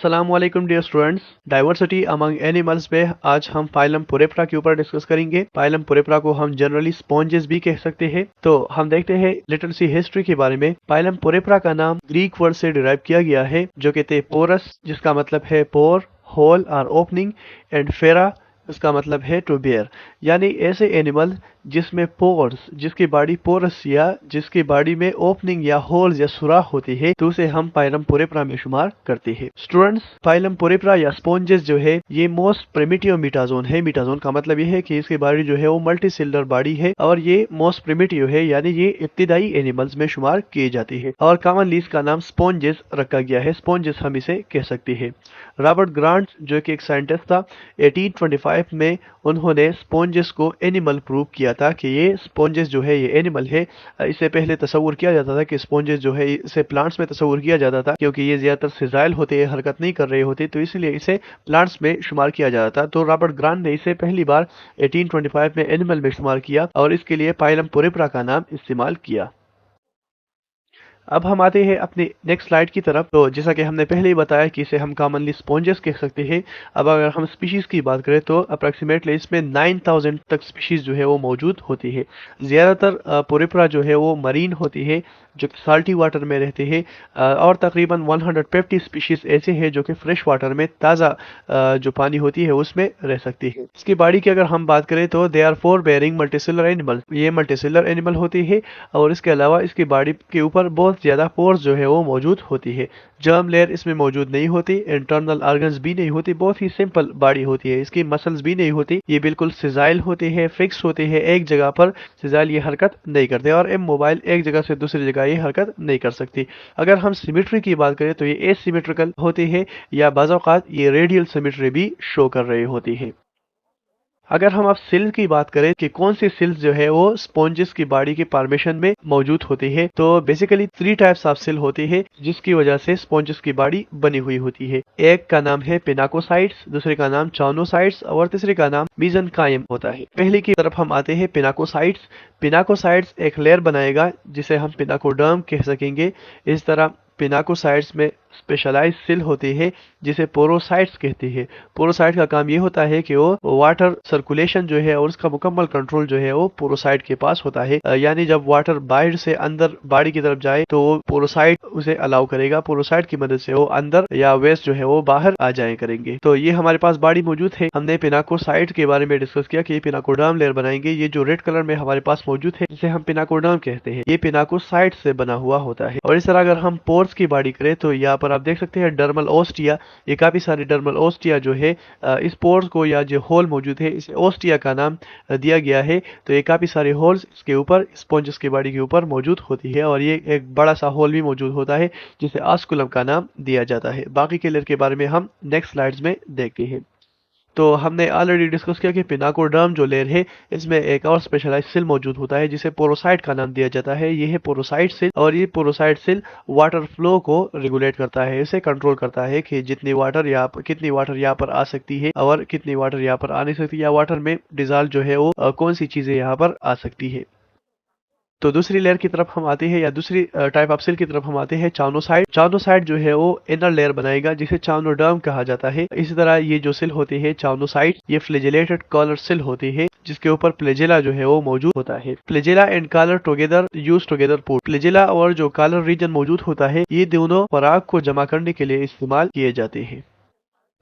अस्सलामुअलैकुम dear students. Diversity among animals पे आज हम फाइलम पुरेफ्रा के ऊपर डिस्कस करेंगे। फाइलम पुरेफ्रा को हम जनरली स्पॉन्जेस भी कह सकते हैं। तो हम देखते हैं लिटिल सी हिस्ट्री के बारे में। फाइलम पुरेफ्रा का नाम ग्रीक वर्ड से डिराइव किया गया है जो कहते हैं पोरस, जिसका मतलब है पोर, होल और ओपनिंग, एंड फेरा इसका मतलब है टू बेयर, यानी ऐसे एनिमल जिसमें पोर्स, जिसकी बॉडी पोरस या जिसकी बॉडी में ओपनिंग या होल्स या सुराख होती है, तो उसे हम फाइलम पुरेफ्रा में शुमार करते हैं। स्टूडेंट्स, फाइलम पुरेफ्रा या स्पॉन्जेस जो है ये मोस्ट प्रिमिटिव मीटाजोन है। मीटाजोन का मतलब ये है कि इसकी बॉडी जो है वो मल्टी सेलुलर बॉडी है और ये मोस्ट प्रिमिटिव है, यानी ये इब्तिदाई एनिमल्स में शुमार किए जाती है और कॉमनली इसका नाम स्पॉन्जेस रखा गया है। स्पॉन्जेस हम इसे कह सकते हैं। रॉबर्ट ग्रांट जो कि एक साइंटिस्ट था, 1825 में उन्होंने स्पॉन्जेस को एनिमल प्रूव किया था कि ये स्पॉन्जेस जो है ये एनिमल है। इससे पहले तस्वुर किया जाता था कि स्पॉन्जेस जो है इसे प्लांट्स में तस्वुर किया जाता था, क्योंकि ये ज्यादातर सिजाइल होते हैं, हरकत नहीं कर रहे होते, तो इसलिए इसे प्लांट्स में शुमार किया जाता था। तो रॉबर्ट ग्रांट ने इसे पहली बार 1825 में एनिमल में शुमार किया और इसके लिए फाइलम पुरेफ्रा का नाम इस्तेमाल किया। अब हम आते हैं अपनी नेक्स्ट स्लाइड की तरफ। तो जैसा कि हमने पहले ही बताया कि इसे हम कॉमनली स्पॉन्जेस कह सकते हैं। अब अगर हम स्पीशीज की बात करें तो अप्रॉक्सीमेटली इसमें 9000 तक स्पीशीज जो है वो मौजूद होती है। ज्यादातर पुरेफ्रा जो है वो मरीन होती है, जो कि साल्टी वाटर में रहते हैं, और तकरीबन 150 स्पीशीज ऐसे हैं जो कि फ्रेश वाटर में ताज़ा जो पानी होती है उसमें रह सकती है। इसकी बॉडी की अगर हम बात करें तो they are pore bearing multicellular animal, ये मल्टीसेलुलर एनिमल होती है और इसके अलावा इसकी बॉडी के ऊपर बहुत ज्यादा पोर्स जो है वो मौजूद होती है। जर्म लेयर इसमें मौजूद नहीं होती, इंटरनल ऑर्गन्स भी नहीं होती, बहुत ही सिंपल बॉडी होती है। इसकी मसल्स भी नहीं होती, ये बिल्कुल सिजाइल होते हैं, फिक्स होते हैं एक जगह पर। सिजाइल ये हरकत नहीं करते और इमोबाइल, एक जगह से दूसरी जगह ये हरकत नहीं कर सकती। अगर हम सिमेट्री की बात करें तो ये एसिमेट्रिकल होते हैं या बाज़ औक़ात ये रेडियल सिमेट्री भी शो कर रहे होती है। अगर हम अब सेल की बात करें कि कौन सी सेल्स जो है वो स्पॉन्जेस की बॉडी के फॉर्मेशन में मौजूद होती है, तो बेसिकली 3 टाइप्स ऑफ सेल होती है जिसकी वजह से स्पॉन्जेस की बॉडी बनी हुई होती है। एक का नाम है पिनाकोसाइट्स, दूसरे का नाम चानोसाइट्स और तीसरे का नाम मेसेनकाइम होता है। पहले की तरफ हम आते हैं पिनाकोसाइट्स। पिनाकोसाइट्स एक लेयर बनाएगा जिसे हम पिनाकोडर्म कह सकेंगे। इस तरह पिनाकोसाइट्स में स्पेशलाइज सेल होती है जिसे पोरोसाइट्स कहते हैं। पोरोसाइट का काम ये होता है कि वो वाटर सर्कुलेशन जो है और उसका मुकम्मल कंट्रोल जो है वो पोरोसाइट के पास होता है, यानी जब वाटर बाहर से अंदर बॉडी की तरफ जाए तो वो पोरोसाइट उसे अलाउ करेगा। पोरोसाइट की मदद से वो अंदर या वेस्ट जो है वो बाहर आ जाए करेंगे। तो ये हमारे पास बॉडी मौजूद है। हमने पिनाकोसाइट के बारे में डिस्कस किया कि पिनाकोडर्म लेयर बनाएंगे। ये जो रेड कलर में हमारे पास मौजूद है जिसे हम पिनाकोडर्म कहते हैं, ये पिनाकोसाइट से बना हुआ होता है। और इस तरह अगर हम पोर्स की बॉडी करें तो यहाँ पर आप देख सकते हैं डर्मल ओस्टिया, ये काफी सारे डर्मल ओस्टिया जो है इस पोर्स को या जो होल मौजूद है इसे ओस्टिया का नाम दिया गया है। तो ये काफी सारे होल्स इसके ऊपर, स्पॉन्जेस की बॉडी के ऊपर मौजूद होती है और ये एक बड़ा सा होल भी मौजूद होता है जिसे आस्कुलम का नाम दिया जाता है। बाकी के लेयर के बारे में हम नेक्स्ट स्लाइड्स में देखते हैं। तो हमने ऑलरेडी डिस्कस किया कि पिनाकोडर्म जो लेयर है इसमें एक और स्पेशलाइज सेल मौजूद होता है जिसे पोरोसाइट का नाम दिया जाता है। ये है पोरोसाइट सेल और ये पोरोसाइट सेल वाटर फ्लो को रेगुलेट करता है, इसे कंट्रोल करता है कि कितनी वाटर यहाँ पर आ सकती है और कितनी वाटर यहाँ पर आ नहीं सकती, या वाटर में डिजॉल्व जो है वो कौन सी चीजें यहाँ पर आ सकती है। तो दूसरी लेयर की तरफ हम आते हैं या दूसरी टाइप ऑफ सेल की तरफ हम आते हैं चानोसाइट। चानोसाइट जो है वो इनर लेयर बनाएगा जिसे चानोडर्म कहा जाता है। इसी तरह ये जो सेल होती है चानोसाइट, ये फ्लैजेलेटेड कॉलर सेल होती है जिसके ऊपर फ्लैजेला जो है वो मौजूद होता है। Flagella and collar together use together put. Flagella और जो कॉलर रीजन मौजूद होता है ये दोनों पराग को जमा करने के लिए इस्तेमाल किए जाते हैं।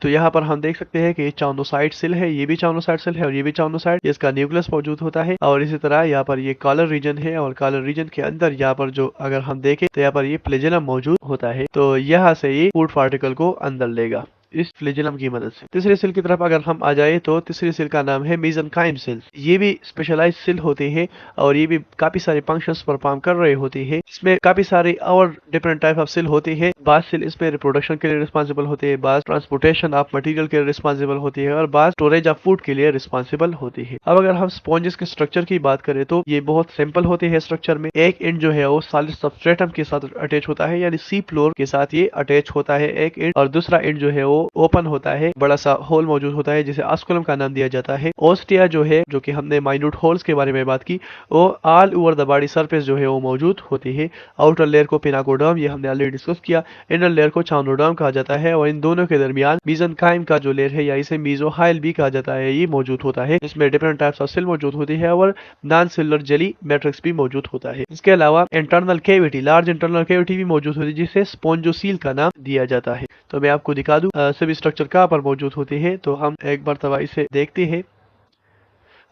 तो यहाँ पर हम देख सकते हैं कि ये चानोसाइट सेल है, ये भी चानोसाइट सेल है और ये भी चानोसाइट, इसका न्यूक्लियस मौजूद होता है। और इसी तरह यहाँ पर ये कॉलर रीजन है और कॉलर रीजन के अंदर यहाँ पर जो अगर हम देखें तो यहाँ पर ये फ्लैजेलम मौजूद होता है। तो यहाँ से ये फूड पार्टिकल को अंदर लेगा इस फ्लैजेलम की मदद से। तीसरी सेल की तरफ अगर हम आ जाए तो तीसरी सेल का नाम है मेसेनकाइम सेल। ये भी स्पेशलाइज सेल होते हैं और ये भी काफी सारे फंक्शंस परफॉर्म कर रहे होते हैं। इसमें काफी सारे और डिफरेंट टाइप ऑफ सेल होते हैं। बाज सेल इसमें रिप्रोडक्शन के लिए रिस्पॉन्सिबल होते हैं, बाज ट्रांसपोर्टेशन ऑफ मटेरियल के लिए रिस्पॉन्सिबल होती है और बाज स्टोरेज ऑफ फूड के लिए रिस्पॉन्सिबल होती है। अब अगर हम स्पॉन्जेस के स्ट्रक्चर की बात करें तो ये बहुत सिंपल होते हैं स्ट्रक्चर में। एक एंड जो है वो सॉलिड सबस्ट्रेटम के साथ अटैच होता है, यानी सी फ्लोर के साथ ये अटैच होता है एक एंड, और दूसरा एंड जो है वो वो ओपन होता है, बड़ा सा होल मौजूद होता है जिसे आस्कुलम का नाम दिया जाता है। ओस्टिया जो है, जो कि हमने माइन्यूट होल्स के बारे में बात की, वो all over the body surface जो है वो मौजूद होती है। आउटर लेयर को पिनाकोडर्म, ये हमने ऑलरेडी डिस्कस किया। इनर लेयर को चाउनोडर्म कहा जाता है और इन दोनों के दरमियान मेसेनकाइम का जो लेयर है या इसे मेसोहाइल भी कहा जाता है, ये मौजूद होता है। इसमें डिफरेंट टाइप्स ऑफ सेल मौजूद होती है और नॉन सेलुलर जेली मैट्रिक्स भी मौजूद होता है। इसके अलावा internal cavity, large internal cavity भी मौजूद होती है जिसे स्पोंजोसील का नाम दिया जाता है। तो मैं आपको दिखा दूं सभी स्ट्रक्चर कहाँ पर मौजूद होते हैं, तो हम एक बार इसे देखते हैं।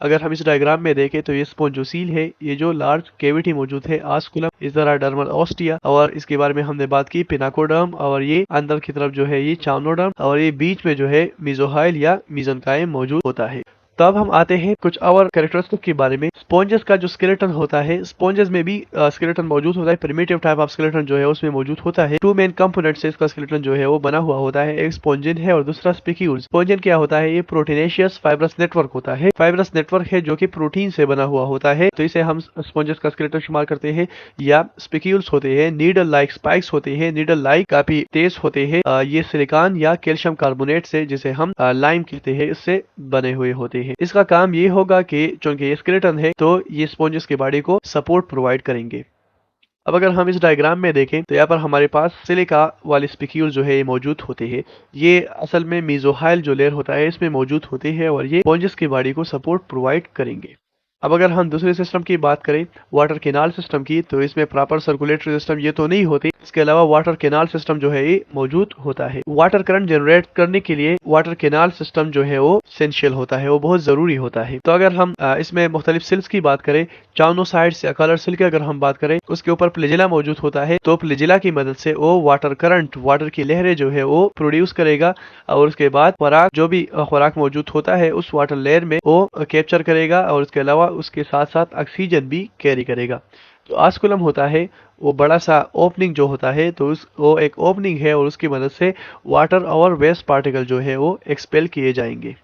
अगर हम इस डायग्राम में देखें तो ये स्पोंजोसील है, ये जो लार्ज कैविटी मौजूद है आस्कुलम, इस तरह डर्मल ऑस्टिया, और इसके बारे में हमने बात की पिनाकोडर्म, और ये अंदर की तरफ जो है ये चाउनोडर्म, और ये बीच में जो है मेसोहाइल या मेसेनकाइम मौजूद होता है। तब हम आते हैं कुछ और कैरेक्टरिस्टिक के बारे में। स्पॉन्जेस का जो स्केलेटन होता है, स्पॉन्जेस में भी स्केलेटन मौजूद होता है। प्रिमिटिव टाइप ऑफ स्केलेटन जो है उसमें मौजूद होता है। टू मेन कंपोनेंट से इसका स्केलेटन जो है वो बना हुआ होता है, एक स्पॉन्जिन है और दूसरा स्पिक्यूल। स्पॉन्जिन क्या होता है, ये प्रोटीनेशियस फाइब्रस नेटवर्क होता है। फाइब्रस नेटवर्क है जो कि प्रोटीन से बना हुआ होता है, तो इसे हम स्पॉन्जेस का स्केलेटन शुमार करते हैं। या स्पिक्यूल्स होते हैं, नीडल लाइक स्पाइक्स होते हैं, नीडल लाइक काफी तेज होते हैं। ये सिलिकॉन या कैल्शियम कार्बोनेट से, जिसे हम लाइम कहते हैं, इससे बने हुए होते हैं। इसका काम ये होगा कि चूंकि ये स्केलेटन है तो ये स्पॉन्जेस के बॉडी को सपोर्ट प्रोवाइड करेंगे। अब अगर हम इस डायग्राम में देखें तो यहाँ पर हमारे पास सिलिका वाले स्पिक्यूल जो है ये मौजूद होते हैं। ये असल में मेसोहाइल जो लेयर होता है इसमें मौजूद होते हैं और ये स्पॉन्जेस की बॉडी को सपोर्ट प्रोवाइड करेंगे। अब अगर हम दूसरे सिस्टम की बात करें, वाटर केनाल सिस्टम की, तो इसमें प्रॉपर सर्कुलेटरी सिस्टम ये तो नहीं होती। इसके अलावा वाटर केनाल सिस्टम जो है ये मौजूद होता है। वाटर करंट जनरेट करने के लिए वाटर केनाल सिस्टम जो है वो एसेंशियल होता है, वो बहुत जरूरी होता है। तो अगर हम इसमें मुख्तलिफ सेल्स की बात करें, चाउनोसाइड्स या कलर सेल की अगर हम बात करें, उसके ऊपर फ्लैजेला मौजूद होता है। तो फ्लैजेला की मदद से वो वाटर करंट, वाटर की लहरें जो है वो प्रोड्यूस करेगा और उसके बाद खुराक, जो भी खुराक मौजूद होता है उस वाटर लेयर में वो कैप्चर करेगा और उसके अलावा उसके साथ साथ ऑक्सीजन भी कैरी करेगा। तो आस्कुलम होता है वो बड़ा सा ओपनिंग जो होता है, तो वो एक ओपनिंग है और उसकी मदद से वाटर और वेस्ट पार्टिकल जो है वो एक्सपेल किए जाएंगे।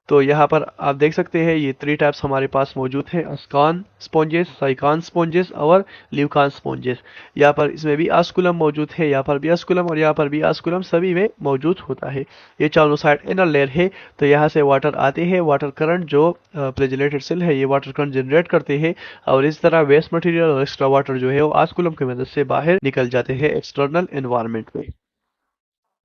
तो यहाँ पर आप देख सकते हैं ये 3 टाइप्स हमारे पास मौजूद है, अस्कान स्पॉन्जेस, साइकान स्पॉन्जेस और ल्यूकान स्पॉन्जेस। यहाँ पर इसमें भी आस्कुलम मौजूद है, यहाँ पर भी आस्कुलम और यहाँ पर भी आस्कुलम, सभी में मौजूद होता है। ये चाउनोसाइड इनर लेयर है, तो यहाँ से वाटर आते हैं, वाटर करंट जो फ्लैजेलेटेड सेल है ये वाटर करंट जनरेट करते हैं और इस तरह वेस्ट मटेरियल और एक्स्ट्रा वाटर जो है वो आस्कुलम की मदद से बाहर निकल जाते हैं एक्सटर्नल एनवायरनमेंट में।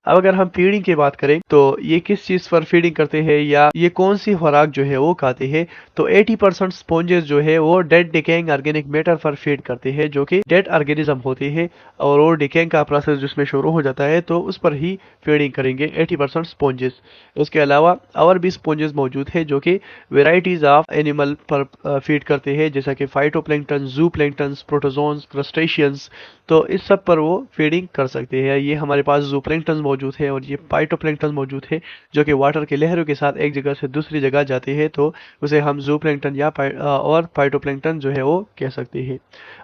अब अगर हम फीडिंग की बात करें तो ये किस चीज पर फीडिंग करते हैं या ये कौन सी खुराक जो है वो खाते हैं, तो 80% स्पॉन्जेस जो है वो डेड डिकेइंग ऑर्गेनिक मैटर पर फीड करते हैं, जो कि डेड ऑर्गेनिज्म होते हैं और वो डिकेइंग का प्रोसेस जिसमें शुरू हो जाता है तो उस पर ही फीडिंग करेंगे 80% स्पॉन्जेस। उसके अलावा और भी स्पॉन्जेस मौजूद है जो कि वेराइटीज ऑफ एनिमल पर फीड करते हैं, जैसा कि फाइटोप्लैंक्टन, जूप्लैंक्टन, प्रोटोजोन्स, क्रस्टेशियंस, तो इस सब पर वो फीडिंग कर सकते हैं। ये हमारे पास जूप्लैंक्टन मौजूद है और ये फाइटोप्लैंक्टन मौजूद है जो कि वाटर की लहरों के साथ एक जगह से दूसरी जगह जाते हैं, तो उसे हम जूप्लैंक्टन या और फाइटोप्लैंक्टन जो है वो कह सकते हैं।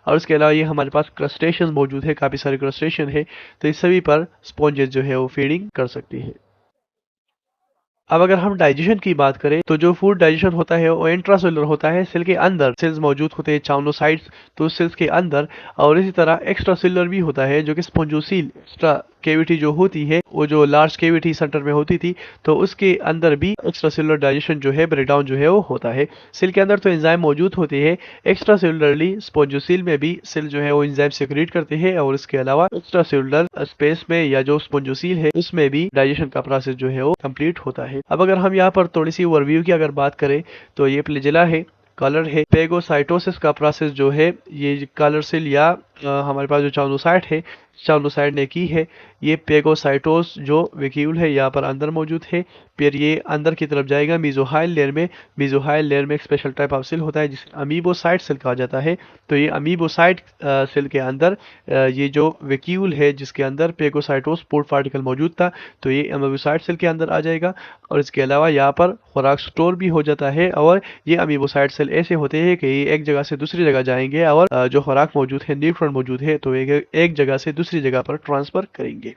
और उसके अलावा ये हमारे पास क्रस्टेशियंस मौजूद है, काफ़ी सारे क्रस्टेशियन है, तो इस सभी पर स्पॉन्जेस जो है वो फीडिंग कर सकते हैं। अब अगर हम डाइजेशन की बात करें तो जो फूड डाइजेशन होता है वो इंट्रासेलुलर होता है, सेल के अंदर सेल्स मौजूद होते हैं चाउनोसाइड्स, तो सेल्स के अंदर, और इसी तरह एक्स्ट्रा सेलुलर भी होता है जो कि स्पोंजोसील, एक्स्ट्रा कैविटी जो होती है वो जो लार्ज कैविटी सेंटर में होती थी, तो उसके अंदर भी एक्स्ट्रा सेलुलर डाइजेशन जो है, ब्रेकडाउन जो है वो होता है। सेल के अंदर तो एंजाइम मौजूद होते हैं, एक्स्ट्रा सेलुलरली स्पोंजोसील में भी सेल जो है वो एंजाइम सेक्रेट करते हैं और इसके अलावा एक्स्ट्रा सेलुलर स्पेस में या जो स्पोंजोसील है उसमें भी डाइजेशन का प्रोसेस जो है वो कंप्लीट होता है। अब अगर हम यहाँ पर थोड़ी सी ओवरव्यू की अगर बात करें तो ये फ्लैजेला है, कलर है, पेगोसाइटोसिस का प्रोसेस जो है ये कलर सेल या हमारे पास जो चाउनोसाइड है, चाउनोसाइड ने की है। ये पेगोसाइटोस जो वेक्यूल है यहाँ पर अंदर मौजूद है, फिर ये अंदर की तरफ जाएगा मेसोहाइल लेयर में। मेसोहाइल लेयर में एक स्पेशल टाइप ऑफ सेल होता है जिसे अमीबोसाइट सेल कहा जाता है। तो ये अमीबोसाइट सेल के अंदर ये जो वेक्यूल है जिसके अंदर पेगोसाइटोस पोर्ट पार्टिकल मौजूद था, तो ये अमीबोसाइट सेल के अंदर आ जाएगा और इसके अलावा यहाँ पर खुराक स्टोर भी हो जाता है। और ये अमीबोसाइट सेल ऐसे होते हैं कि ये एक जगह से दूसरी जगह जाएंगे और जो खुराक मौजूद है, न्यूट्रॉन मौजूद है, तो एक जगह से दूसरी जगह पर ट्रांसफर करेंगे।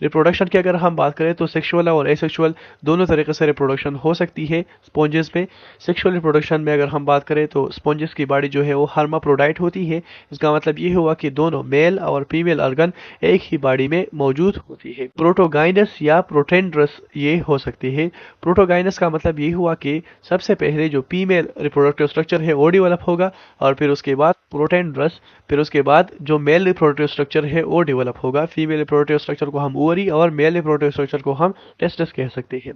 रिप्रोडक्शन की अगर हम बात करें तो सेक्सुअल और एसेक्सुअल दोनों तरीके से रिप्रोडक्शन हो सकती है स्पॉन्जेस में। सेक्सुअल रिप्रोडक्शन में अगर हम बात करें तो स्पॉन्जेस की बॉडी जो है वो हर्माफ्रोडाइट होती है। इसका मतलब ये हुआ कि दोनों मेल और फीमेल ऑर्गन एक ही बॉडी में मौजूद होती है। प्रोटोगाइनस या प्रोटेंड्रस ये हो सकती है। प्रोटोगाइनस का मतलब ये हुआ कि सबसे पहले जो फीमेल रिप्रोडक्टिव स्ट्रक्चर है वो डेवलप होगा और फिर उसके बाद प्रोटेंड्रस, फिर उसके बाद जो मेल रिप्रोडक्टिव स्ट्रक्चर है वो डेवलप होगा। फीमेल रिप्रोडक्टिव स्ट्रक्चर को हम ओवरी और मेल रिप्रोडक्टिव स्ट्रक्चर को हम टेस्टिस कह सकते हैं।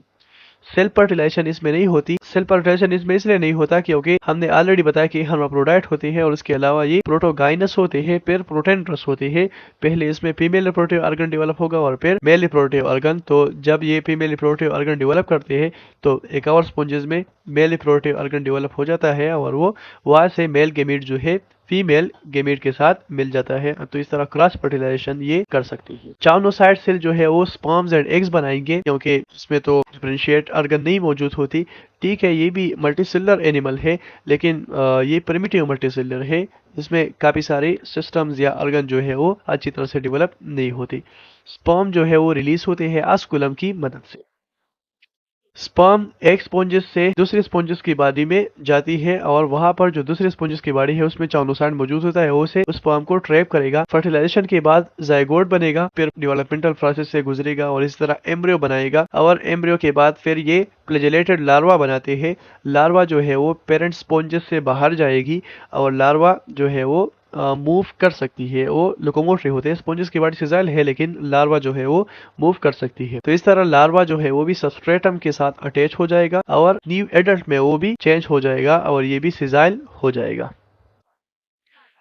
सेल्फ फर्टिलाइजेशन इसमें नहीं होती। सेल्फ फर्टिलाइजेशन इसमें इसलिए नहीं होता क्योंकि हमने ऑलरेडी बताया कि हर्माफ्रोडाइट होते हैं और उसके अलावा ये प्रोटोगाइनस होते हैं, फिर प्रोटेंड्रस होते हैं। पहले इसमें फीमेल रिप्रोडक्टिव ऑर्गन डेवलप होगा और फिर मेल रिप्रोडक्टिव ऑर्गन। तो जब ये फीमेल रिप्रोडक्टिव ऑर्गन डेवलप करते हैं तो एक और स्पॉन्जेस में मेल रिप्रोडक्टिव ऑर्गन डेवलप हो जाता है और वो वहां से मेल गेमीट जो है फीमेल गेमीट के साथ मिल जाता है। तो इस तरह क्रॉस फर्टिलाइजेशन ये कर सकती है। चाउनोसाइट सेल जो है वो स्पर्म्स एंड एग्स बनाएंगे क्योंकि इसमें तो डिफरेंशिएट ऑर्गन नहीं मौजूद होती। ठीक है, ये भी मल्टीसेलुलर एनिमल है लेकिन ये प्रिमिटिव मल्टीसेलुलर है। इसमें काफी सारे सिस्टम्स या ऑर्गन जो है वो अच्छी तरह से डेवलप नहीं होती। स्पर्म जो है वो रिलीज होते हैं ऑस्कुलम की मदद से। स्पर्म एक स्पॉन्जेस से दूसरे स्पॉन्जेस की बॉडी में जाती है और वहां पर जो दूसरे स्पॉन्जेस की बॉडी है उसमें चाउनोसाइट मौजूद होता है। वो उसे उस स्पर्म को ट्रैप करेगा। फर्टिलाइजेशन के बाद जाइगोट बनेगा, फिर डेवलपमेंटल प्रोसेस से गुजरेगा और इस तरह एम्ब्रियो बनाएगा और एम्ब्रियो के बाद फिर ये फ्लैजेलेटेड लार्वा बनाते हैं। लार्वा जो है वो पेरेंट स्पॉन्जेस से बाहर जाएगी और लार्वा जो है वो मूव कर सकती है। वो लोकोमोटरी होते हैं। स्पॉन्जेस की बॉडी सिजाइल है लेकिन लार्वा जो है वो मूव कर सकती है। तो इस तरह लार्वा जो है वो भी सबस्ट्रेटम के साथ अटैच हो जाएगा और न्यू एडल्ट में वो भी चेंज हो जाएगा और ये भी सिजाइल हो जाएगा।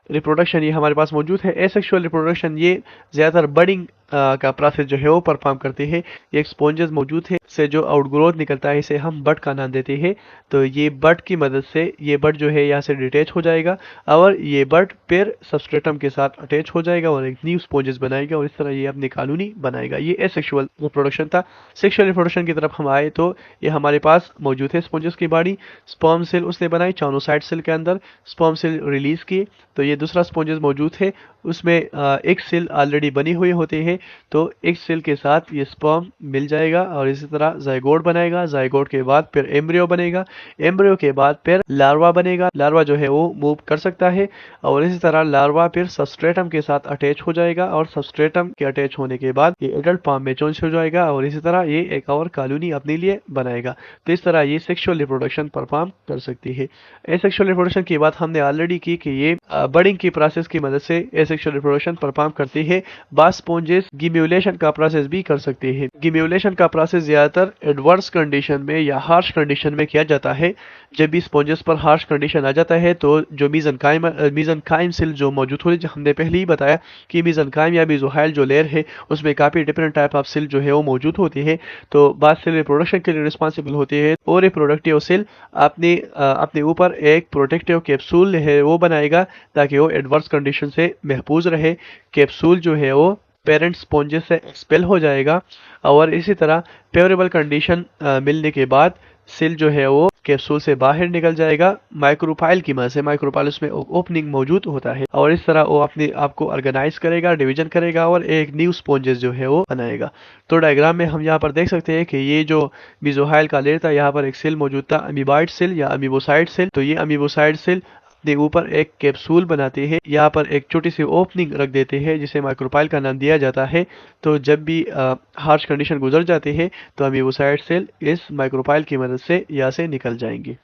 रिप्रोडक्शन ये हमारे पास मौजूद है। एसेक्सुअल रिप्रोडक्शन ये ज्यादातर बडिंग का प्रोसेस जो है वो परफॉर्म करते हैं। ये एक स्पॉन्जेस मौजूद है से जो आउटग्रोथ निकलता है इसे हम बड का नाम देते हैं। तो ये बड की मदद से ये बड जो है यहाँ से डिटेच हो जाएगा और ये बड फिर सबस्ट्रेटम के साथ अटैच हो जाएगा और एक न्यू स्पॉन्जेस बनाएगा और इस तरह ये अपनी कॉलोनी बनाएगा। ये एसेक्सुअल रिप्रोडक्शन था। सेक्सुअल रिप्रोडक्शन की तरफ हम आए तो ये हमारे पास मौजूद है स्पॉन्जेस की बॉडी। स्पर्म सेल उसने बनाई चाउनोसाइट सेल के अंदर, स्पर्म सेल रिलीज किए तो ये दूसरा स्पॉन्जेस मौजूद है। उसमें एक सेल ऑलरेडी बनी हुई होते हैं तो एक सेल के साथ ये स्पर्म मिल जाएगा और इसी तरह जाइगोट बनाएगा। जाइगोट के बाद फिर एम्ब्रियो बनेगा। एम्ब्रियो के बाद फिर लार्वा बनेगा। लार्वा जो है वो मूव कर सकता है और इसी तरह लार्वा फिर सबस्ट्रेटम के साथ अटैच हो जाएगा और सबस्ट्रेटम के अटैच होने के बाद ये एडल्ट फॉर्म में चेंज हो जाएगा और इसी तरह ये एक और कॉलोनी अपने लिए बनाएगा। तो इस तरह ये सेक्सुअल रिप्रोडक्शन परफॉर्म कर सकती है। एसेक्सुअल रिप्रोडक्शन की बात हमने ऑलरेडी की कि ये बडिंग की प्रोसेस की मदद से एसेक्सुअल रिप्रोडक्शन परफॉर्म करती है। बास स्पॉन्जेस गिम्यूलेशन का प्रोसेस भी कर सकते हैं। गिम्यूलेशन का प्रोसेस ज्यादातर एडवर्स कंडीशन में या हार्श कंडीशन में किया जाता है। जब भी स्पॉन्जेस पर हार्श कंडीशन आ जाता है तो जो मीजनकाइम सेल जो मौजूद होती है, हमने पहले ही बताया कि मीजनकाइम या मीजोहाइल जो लेयर है उसमें काफी डिफरेंट टाइप ऑफ सेल जो है वो मौजूद होती है। तो बाद सेल रिप्रोडक्शन के लिए रिस्पॉन्सिबल होती है और रिप्रोडक्टिव सेल अपने ऊपर एक प्रोटेक्टिव कैप्सूल है वो बनाएगा ताकि वो एडवर्स कंडीशन से महफूज रहे। कैप्सूल जो है वो पेरेंट स्पॉन्जेस से एक्सपेल हो जाएगा और इसी तरह फेवरेबल कंडीशन मिलने के बाद सेल जो है वो कैप्सूल से बाहर निकल जाएगा माइक्रोफाइल की मदद से। माइक्रोफाइल उसमें ओपनिंग मौजूद होता है और इस तरह वो अपने आप को ऑर्गेनाइज करेगा, डिवीजन करेगा और एक न्यू स्पॉन्जेस जो है वो बनाएगा। तो डायग्राम में हम यहाँ पर देख सकते हैं कि ये जो मीजोहाइल का लेयर था यहाँ पर एक सेल मौजूद था अमीबाइड सेल या अमीबोसाइड सेल। तो ये अमीबोसाइड सेल अपने ऊपर एक कैप्सूल बनाते हैं, यहाँ पर एक छोटी सी ओपनिंग रख देते हैं जिसे माइक्रोपाइल का नाम दिया जाता है। तो जब भी हार्श कंडीशन गुजर जाते हैं तो अमीबोसाइड सेल इस माइक्रोपाइल की मदद से यहाँ से निकल जाएंगे।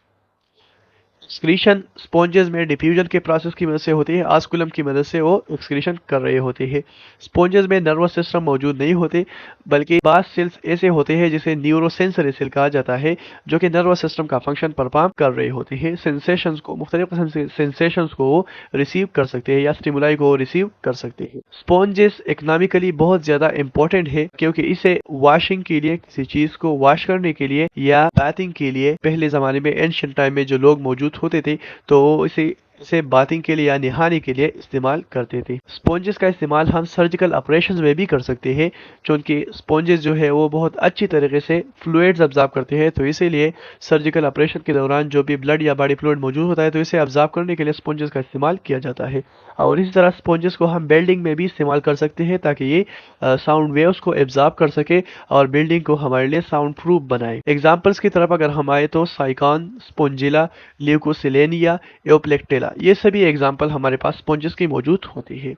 एक्सक्रीशन स्पॉन्जेस में डिफ्यूजन के प्रोसेस की मदद से होती है। ऑस्कुलम की मदद से वो एक्सक्रीशन कर रहे होते हैं। स्पॉन्जेस में नर्वस सिस्टम मौजूद नहीं होते बल्कि बास सेल्स ऐसे होते हैं जिसे न्यूरोसेंसरी सेल कहा जाता है जो कि नर्वस सिस्टम का फंक्शन परफॉर्म कर रहे होते हैं। सेंसेशंस को मुख्तलिफ किस्म से सेंसेशंस को रिसीव कर सकते हैं या स्टिमुलाई को रिसीव कर सकते हैं। स्पॉन्जेस इकोनॉमिकली बहुत ज्यादा इंपॉर्टेंट है क्योंकि इसे वॉशिंग के लिए, किसी चीज को वॉश करने के लिए या बैथिंग के लिए पहले जमाने में एंशिएंट टाइम में जो लोग मौजूद होते थे तो इसे इसे बाथिंग के लिए या नहाने के लिए इस्तेमाल करते थे। स्पॉन्जेस का इस्तेमाल हम सर्जिकल ऑपरेशंस में भी कर सकते हैं, क्योंकि स्पॉन्जेस जो है वो बहुत अच्छी तरीके से फ्लूइड्स अब्जॉर्ब करते हैं, तो इसीलिए सर्जिकल ऑपरेशन के दौरान जो भी ब्लड या बॉडी फ्लूइड मौजूद होता है तो इसे अब्जॉर्ब करने के लिए स्पॉन्जेस का इस्तेमाल किया जाता है। और इसी तरह स्पॉन्जेस को हम बिल्डिंग में भी इस्तेमाल कर सकते हैं ताकि ये साउंड वेव्स को एब्जॉर्ब कर सके और बिल्डिंग को हमारे लिए साउंड प्रूफ बनाए। एग्जाम्पल्स की तरफ अगर हम आए तो साइकॉन, स्पोंजिला, ल्यूकोसिलेनिया, एओप्लेक्टेला, ये सभी एग्जाम्पल हमारे पास स्पॉन्जेस की मौजूद होती है।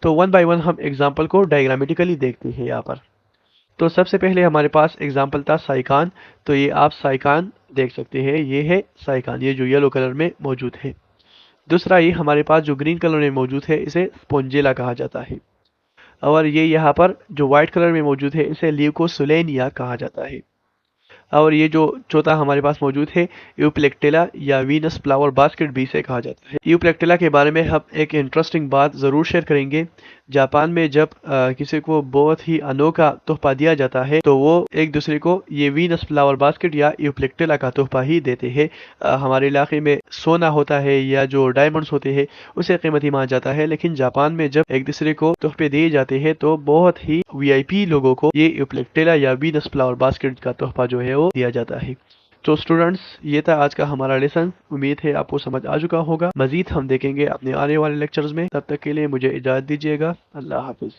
तो वन बाय वन हम एग्जाम्पल को डायग्रामेटिकली देखते हैं यहाँ पर। तो सबसे पहले हमारे पास एग्जाम्पल था साइकान। तो ये आप साइकान देख सकते हैं, ये है साइकान, ये जो येलो कलर में मौजूद है। दूसरा ये हमारे पास जो ग्रीन कलर में मौजूद है इसे स्पोंजिला कहा जाता है। और ये यहाँ पर जो व्हाइट कलर में मौजूद है इसे ल्यूकोसुलेनिया कहा जाता है। और ये जो चौथा हमारे पास मौजूद है यूप्लेक्टेला या वीनस फ्लावर बास्केट भी इसे कहा जाता है। यूप्लेक्टेला के बारे में हम एक इंटरेस्टिंग बात ज़रूर शेयर करेंगे। जापान में जब किसी को बहुत ही अनोखा तोहफा दिया जाता है तो वो एक दूसरे को ये वीनस फ्लावर बास्केट या यूप्लेक्टेला का तोहफा ही देते हैं। हमारे इलाके में सोना होता है या जो डायमंड्स होते हैं उसे कीमती माना जाता है, लेकिन जापान में जब एक दूसरे को तोहफे दिए जाते हैं तो बहुत ही वीआईपी लोगों को ये यूप्लेक्टेला या वीनस फ्लावर बास्केट का तोहफा जो है वो दिया जाता है। तो स्टूडेंट्स, ये था आज का हमारा लेसन। उम्मीद है आपको समझ आ चुका होगा। मजीद हम देखेंगे अपने आने वाले लेक्चर्स में। तब तक के लिए मुझे इजाजत दीजिएगा। अल्लाह हाफिज।